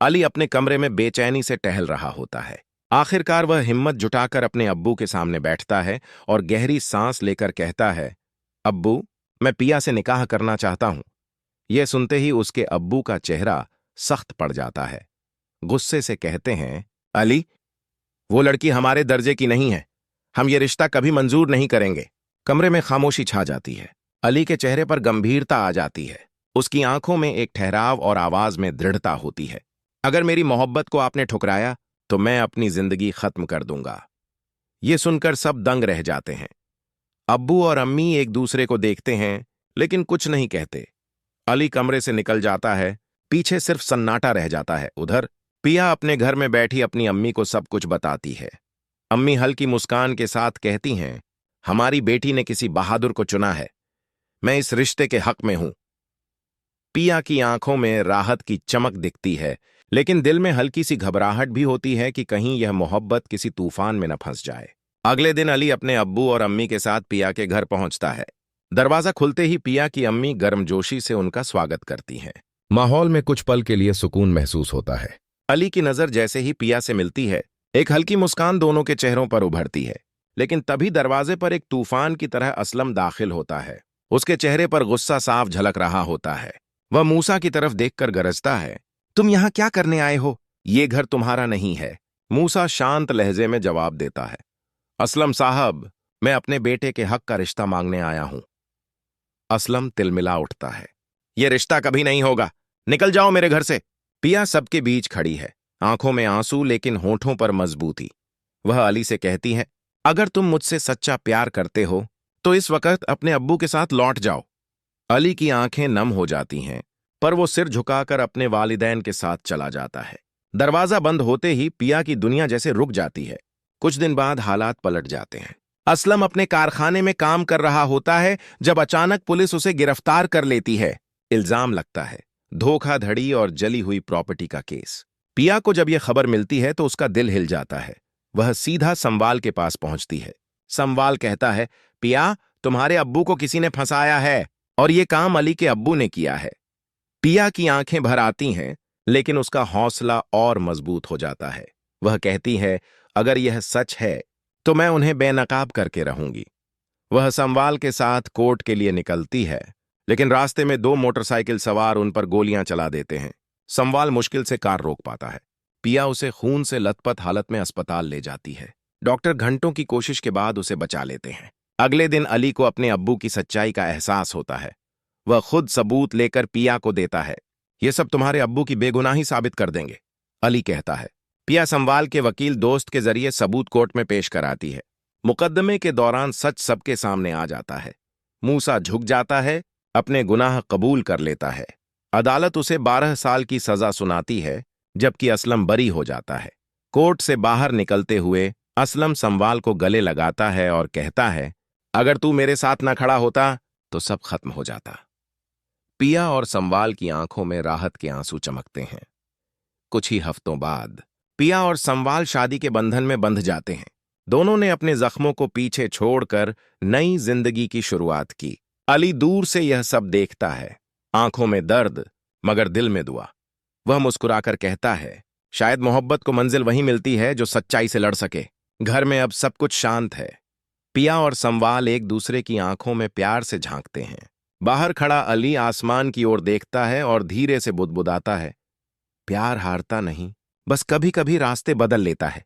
अली अपने कमरे में बेचैनी से टहल रहा होता है। आखिरकार वह हिम्मत जुटाकर अपने अब्बू के सामने बैठता है और गहरी सांस लेकर कहता है, अब्बू, मैं पिया से निकाह करना चाहता हूं। यह सुनते ही उसके अब्बू का चेहरा सख्त पड़ जाता है। गुस्से से कहते हैं, अली, वो लड़की हमारे दर्जे की नहीं है। हम ये रिश्ता कभी मंजूर नहीं करेंगे। कमरे में खामोशी छा जाती है। अली के चेहरे पर गंभीरता आ जाती है। उसकी आंखों में एक ठहराव और आवाज में दृढ़ता होती है। अगर मेरी मोहब्बत को आपने ठुकराया तो मैं अपनी जिंदगी खत्म कर दूंगा। ये सुनकर सब दंग रह जाते हैं। अब्बू और अम्मी एक दूसरे को देखते हैं लेकिन कुछ नहीं कहते। अली कमरे से निकल जाता है। पीछे सिर्फ सन्नाटा रह जाता है। उधर पिया अपने घर में बैठी अपनी अम्मी को सब कुछ बताती है। अम्मी हल्की मुस्कान के साथ कहती हैं, हमारी बेटी ने किसी बहादुर को चुना है। मैं इस रिश्ते के हक में हूं। पिया की आंखों में राहत की चमक दिखती है, लेकिन दिल में हल्की सी घबराहट भी होती है कि कहीं यह मोहब्बत किसी तूफान में न फंस जाए। अगले दिन अली अपने अब्बू और अम्मी के साथ पिया के घर पहुंचता है। दरवाजा खुलते ही पिया की अम्मी गर्मजोशी से उनका स्वागत करती हैं। माहौल में कुछ पल के लिए सुकून महसूस होता है। अली की नजर जैसे ही पिया से मिलती है, एक हल्की मुस्कान दोनों के चेहरों पर उभरती है। लेकिन तभी दरवाजे पर एक तूफान की तरह असलम दाखिल होता है। उसके चेहरे पर गुस्सा साफ झलक रहा होता है। वह मूसा की तरफ देखकर गरजता है, तुम यहां क्या करने आए हो? ये घर तुम्हारा नहीं है। मूसा शांत लहजे में जवाब देता है, असलम साहब, मैं अपने बेटे के हक का रिश्ता मांगने आया हूं। असलम तिलमिला उठता है, यह रिश्ता कभी नहीं होगा। निकल जाओ मेरे घर से। पिया सबके बीच खड़ी है, आंखों में आंसू लेकिन होठों पर मजबूती। वह अली से कहती है, अगर तुम मुझसे सच्चा प्यार करते हो तो इस वक्त अपने अब्बू के साथ लौट जाओ। अली की आंखें नम हो जाती हैं, पर वो सिर झुकाकर अपने वालिदैन के साथ चला जाता है। दरवाजा बंद होते ही पिया की दुनिया जैसे रुक जाती है। कुछ दिन बाद हालात पलट जाते हैं। असलम अपने कारखाने में काम कर रहा होता है जब अचानक पुलिस उसे गिरफ्तार कर लेती है। इल्जाम लगता है धोखाधड़ी और जली हुई प्रॉपर्टी का केस। पिया को जब यह खबर मिलती है तो उसका दिल हिल जाता है। वह सीधा समवाल के पास पहुंचती है। समवाल कहता है, पिया, तुम्हारे अब्बू को किसी ने फंसाया है और यह काम अली के अब्बू ने किया है। पिया की आंखें भर आती हैं, लेकिन उसका हौसला और मजबूत हो जाता है। वह कहती है, अगर यह सच है तो मैं उन्हें बेनकाब करके रहूंगी। वह समवाल के साथ कोर्ट के लिए निकलती है, लेकिन रास्ते में दो मोटरसाइकिल सवार उन पर गोलियां चला देते हैं। समवाल मुश्किल से कार रोक पाता है। पिया उसे खून से लथपथ हालत में अस्पताल ले जाती है। डॉक्टर घंटों की कोशिश के बाद उसे बचा लेते हैं। अगले दिन अली को अपने अब्बू की सच्चाई का एहसास होता है। वह खुद सबूत लेकर पिया को देता है। यह सब तुम्हारे अब्बू की बेगुनाही साबित कर देंगे, अली कहता है। पिया समवाल के वकील दोस्त के जरिए सबूत कोर्ट में पेश कराती है। मुकदमे के दौरान सच सबके सामने आ जाता है। मूसा झुक जाता है, अपने गुनाह कबूल कर लेता है। अदालत उसे 12 साल की सजा सुनाती है, जबकि असलम बरी हो जाता है। कोर्ट से बाहर निकलते हुए असलम समवाल को गले लगाता है और कहता है, अगर तू मेरे साथ न खड़ा होता तो सब खत्म हो जाता। पिया और समवाल की आंखों में राहत के आंसू चमकते हैं। कुछ ही हफ्तों बाद पिया और समवाल शादी के बंधन में बंध जाते हैं। दोनों ने अपने जख्मों को पीछे छोड़कर नई जिंदगी की शुरुआत की। अली दूर से यह सब देखता है, आंखों में दर्द मगर दिल में दुआ। वह मुस्कुराकर कहता है, शायद मोहब्बत को मंजिल वहीं मिलती है जो सच्चाई से लड़ सके। घर में अब सब कुछ शांत है। पिया और समवाल एक दूसरे की आंखों में प्यार से झांकते हैं। बाहर खड़ा अली आसमान की ओर देखता है और धीरे से बुदबुदाता है, प्यार हारता नहीं, बस कभी कभी रास्ते बदल लेता है।